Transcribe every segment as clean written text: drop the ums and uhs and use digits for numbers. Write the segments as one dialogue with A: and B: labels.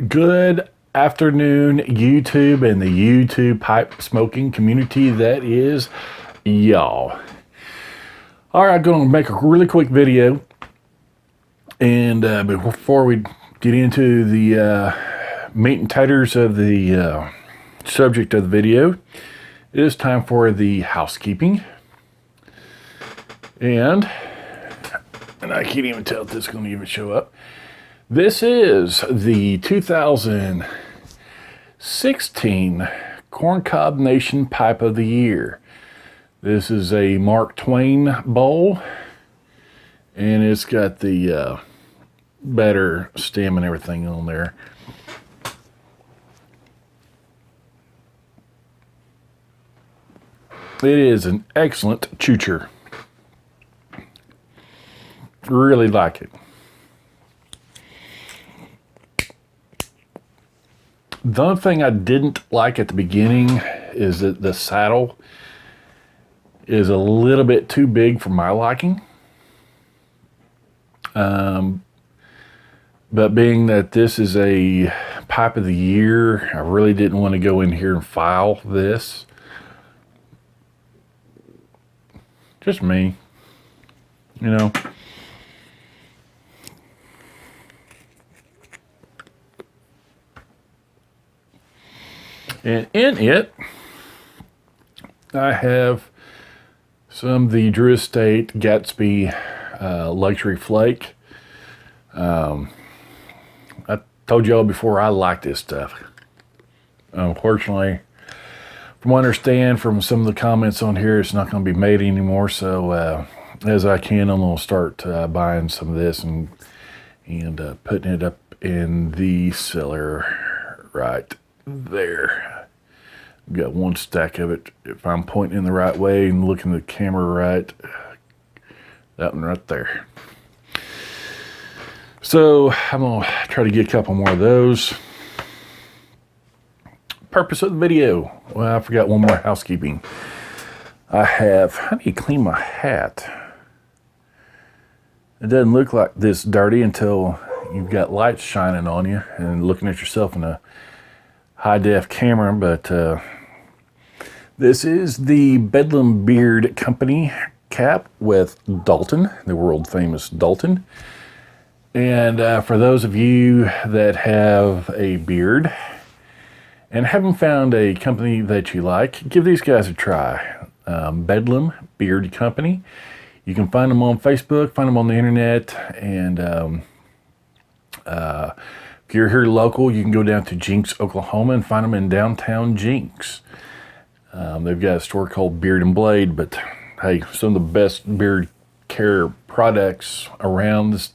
A: Good afternoon, YouTube and the YouTube pipe smoking community that is y'all. All right, I'm going to make a really quick video. And before we get into the meat and taters of the subject of the video, it is time for the housekeeping. And I can't even tell if this is going to even show up. This is the 2016 Corn Cob Nation Pipe of the Year. This is a Mark Twain bowl, and it's got the better stem and everything on there. It is an excellent choocher. Really like it. The only thing I didn't like at the beginning is that the saddle is a little bit too big for my liking. But being that this is a pipe of the year, I really didn't want to go in here and file this. Just me, you know. And in it, I have some of the Drew Estate Gatsby Luxury Flake. I told y'all before I like this stuff. Unfortunately, from what I understand from some of the comments on here, it's not going to be made anymore. So as I can, I'm going to start buying some of this and putting it up in the cellar right there. I've got one stack of it. If I'm pointing in the right way and looking at the camera right, that one right there. So I'm gonna try to get a couple more of those. Purpose of the video. Well, I forgot one more housekeeping. How do you clean my hat? It doesn't look like this dirty until you've got lights shining on you and looking at yourself in a high-def camera, but this is the Beadlam Beard Company cap with Dalton, the world-famous Dalton. And for those of you that have a beard and haven't found a company that you like, give these guys a try. Beadlam Beard Company. You can find them on Facebook, find them on the internet, and if you're here local, you can go down to Jinx, Oklahoma, and find them in downtown Jinx. They've got a store called Beard and Blade, but hey, some of the best beard care products around. This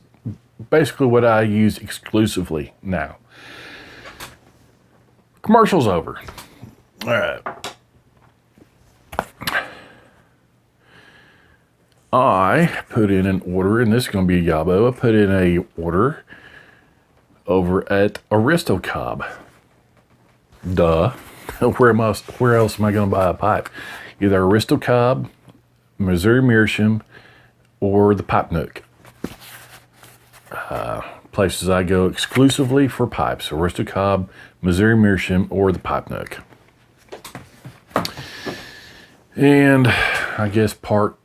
A: basically what I use exclusively now. Commercial's over. All right. I put in an order, and this is going to be a Yabo. I put in a order over at Aristocob. Duh. Where else am I going to buy a pipe? Either Aristocob, Missouri Meerschaum, or the Pipe Nook. Places I go exclusively for pipes. Aristocob, Missouri Meerschaum, or the Pipe Nook. And I guess part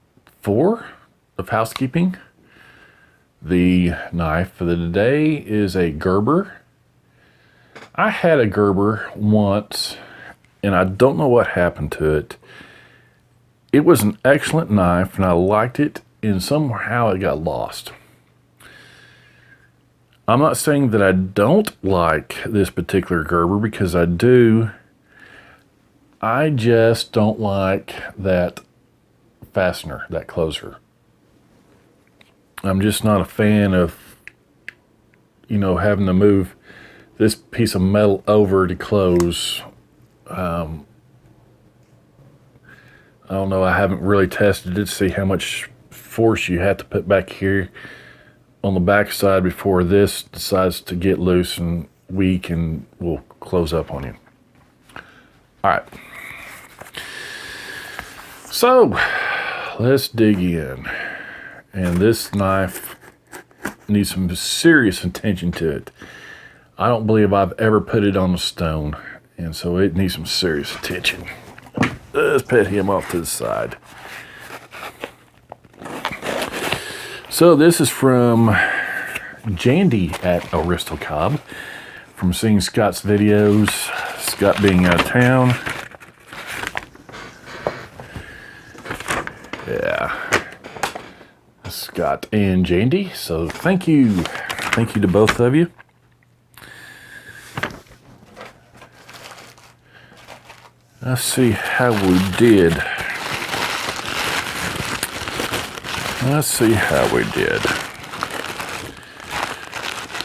A: 4 of housekeeping. The knife for the day is a Gerber. I had a Gerber once, and I don't know what happened to it. It was an excellent knife, and I liked it, and somehow it got lost. I'm not saying that I don't like this particular Gerber, because I do. I just don't like that fastener, that closer. I'm just not a fan of, having to move this piece of metal over to close. I don't know. I haven't really tested it to see how much force you have to put back here on the back side before this decides to get loose and weak and will close up on you. All right. So let's dig in. And this knife needs some serious attention to it. I don't believe I've ever put it on a stone, and so it needs some serious attention. Let's put him off to the side. So this is from Jandy at Aristocob, from seeing Scott's videos, Scott being out of town. Yeah, Scott and Jandy, so thank you to both of you. Let's see how we did.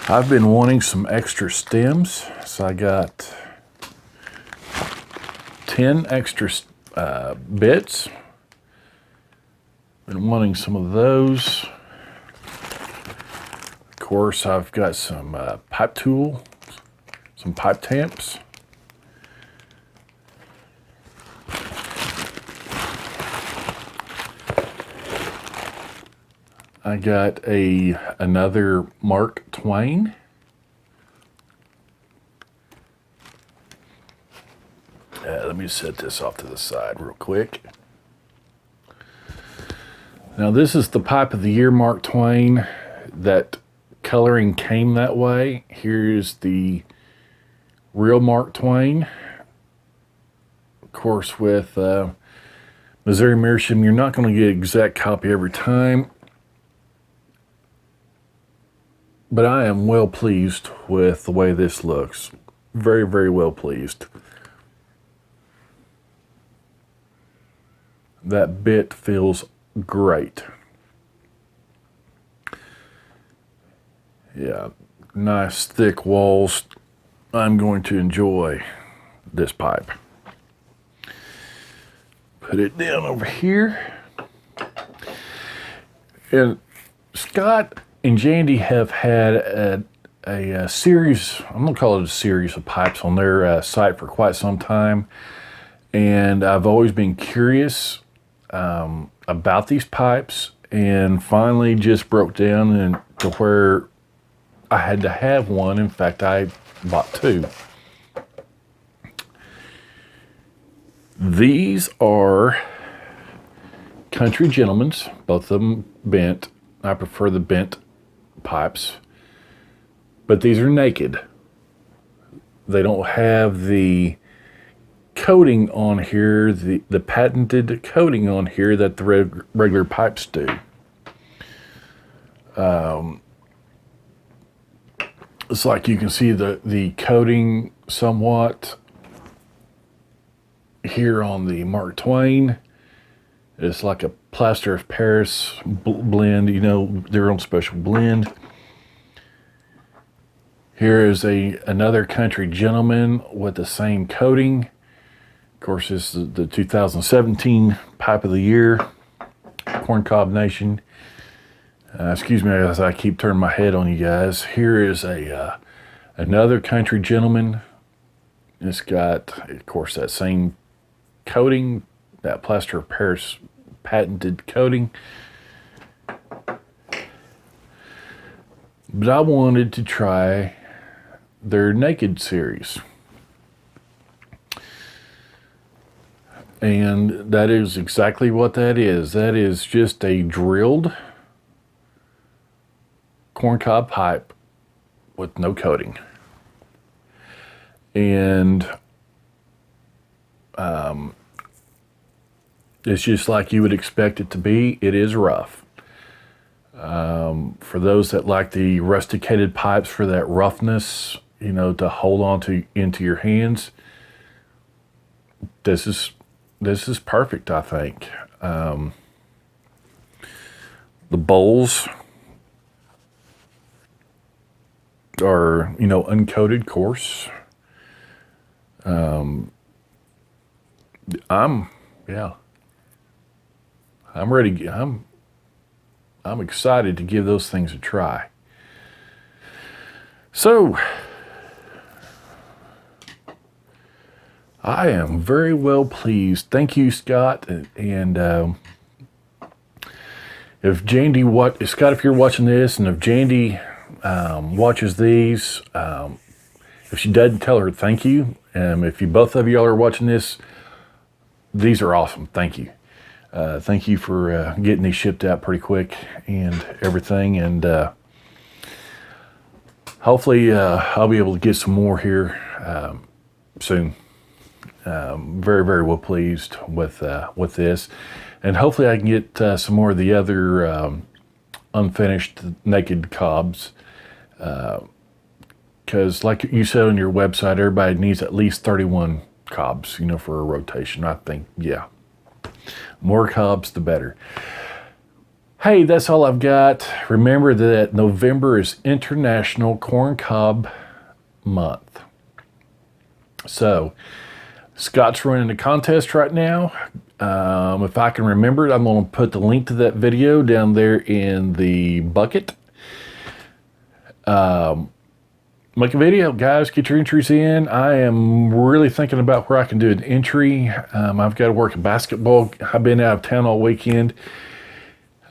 A: I've been wanting some extra stems, so I got 10 extra bits. Been wanting some of those. Of course, I've got some pipe tool, some pipe tamps. I got another Mark Twain. Let me set this off to the side real quick. Now this is the Pipe of the Year Mark Twain. That coloring came that way. Here's the real Mark Twain. Of course, with Missouri Meerschaum, you're not going to get an exact copy every time. But I am well pleased with the way this looks. Very, very well pleased. That bit feels great. Yeah, nice thick walls. I'm going to enjoy this pipe. Put it down over here. And Scott and Jandy have had a series, I'm going to call it a series of pipes on their site for quite some time. And I've always been curious about these pipes, and finally just broke down to where I had to have one. In fact, I bought two. These are Country Gentlemen's, both of them bent. I prefer the bent pipes, but these are naked. They don't have the coating on here, the patented coating on here that the regular pipes do. It's like you can see the coating somewhat here on the Mark Twain. It's like a plaster of Paris blend, you know, their own special blend. Here is another Country Gentleman with the same coating. Of course, this is the 2017 Pipe of the Year, Corn Cob Nation. Excuse me as I keep turning my head on you guys. Here is another Country Gentleman. It's got, of course, that same coating, that plaster of Paris patented coating. But I wanted to try their Naked series. And that is exactly what that is. That is just a drilled corncob pipe with no coating. And it's just like you would expect it to be. It is rough. For those that like the rusticated pipes for that roughness, you know, to hold on to into your hands, this is perfect, I think. The bowls are, you know, uncoated, coarse. I'm ready. I'm excited to give those things a try. So, I am very well pleased. Thank you, Scott. And if Jandy, Scott, if you're watching this, and if Jandy watches these, If she doesn't, tell her thank you. If you both of y'all are watching this, these are awesome. Thank you. Thank you for getting these shipped out pretty quick and everything. And hopefully I'll be able to get some more here soon. Very, very well pleased with this. And hopefully I can get some more of the other unfinished naked cobs. Because like you said on your website, everybody needs at least 31 cobs, for a rotation. I think, yeah. More cobs, the better. Hey, that's all I've got. Remember that November is International Corn Cob Month. So, Scott's running a contest right now. If I can remember it, I'm going to put the link to that video down there in the bucket. Make a video, guys. Get your entries in. I am really thinking about where I can do an entry. I've got to work a basketball. I've been out of town all weekend.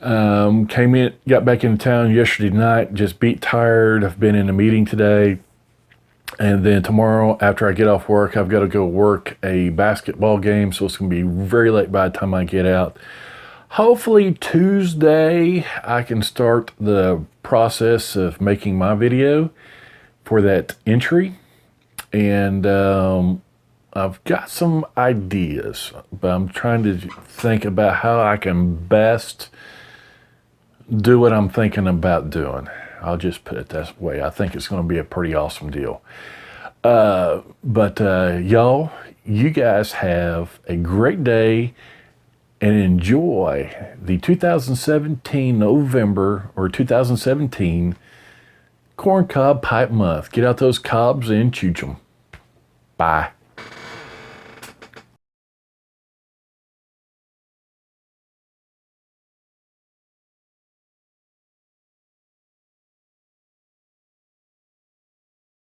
A: Came in, got back into town yesterday night. Just beat tired. I've been in a meeting today. And then tomorrow, after I get off work, I've got to go work a basketball game. So it's going to be very late by the time I get out. Hopefully Tuesday, I can start the process of making my video for that entry. And I've got some ideas, but I'm trying to think about how I can best do what I'm thinking about doing. I'll just put it that way. I think it's going to be a pretty awesome deal. But y'all, you guys have a great day and enjoy the 2017 November or 2017 Corn Cob Pipe Month. Get out those cobs and chooch them. Bye.